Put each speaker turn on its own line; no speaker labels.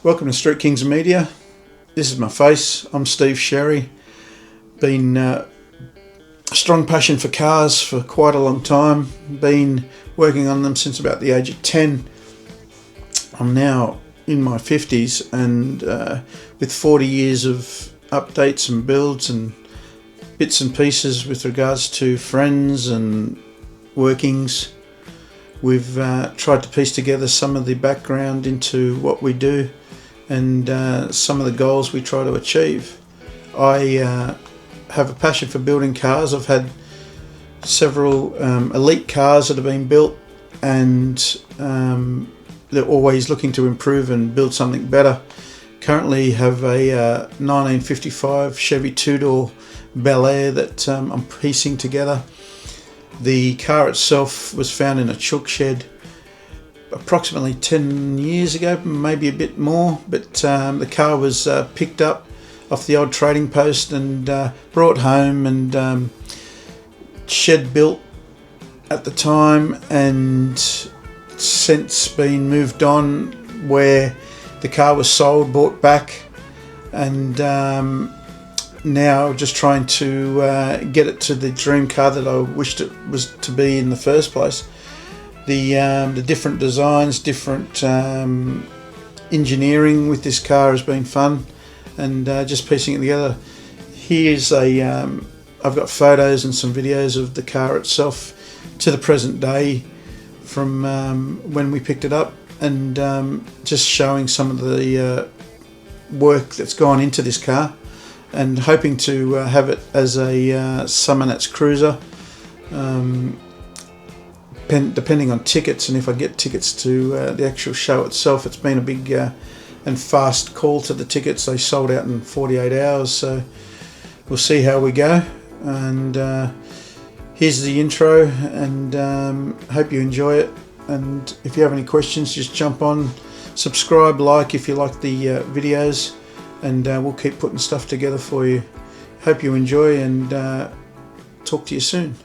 Welcome to Street Kings Media. This is my face. I'm Steve Sherry. Been a strong passion for cars for quite a long time. Been working on them since about the age of 10. I'm now in my 50s and with 40 years of updates and builds and bits and pieces with regards to friends and workings. We've tried to piece together some of the background into what we do and some of the goals we try to achieve. I have a passion for building cars. I've had several elite cars that have been built, and they're always looking to improve and build something better. Currently have a 1955 Chevy two-door Bel Air that I'm piecing together. The car itself was found in a chook shed approximately 10 years ago, maybe a bit more, but the car was picked up off the old trading post and brought home and shed built at the time, and since been moved on, where the car was sold, bought back, and now just trying to get it to the dream car that I wished it was to be in the first place. The different designs, different engineering with this car has been fun, and just piecing it together. Here's I've got photos and some videos of the car itself to the present day from when we picked it up, and just showing some of the work that's gone into this car, and hoping to have it as a Summer Nats cruiser. Depending on tickets, and if I get tickets to the actual show itself. It's been a big and fast call to the tickets. They sold out in 48 hours, so we'll see how we go. And here's the intro, and hope you enjoy it. And if you have any questions, just jump on, subscribe, like if you like the videos, and we'll keep putting stuff together for you. Hope you enjoy, and talk to you soon.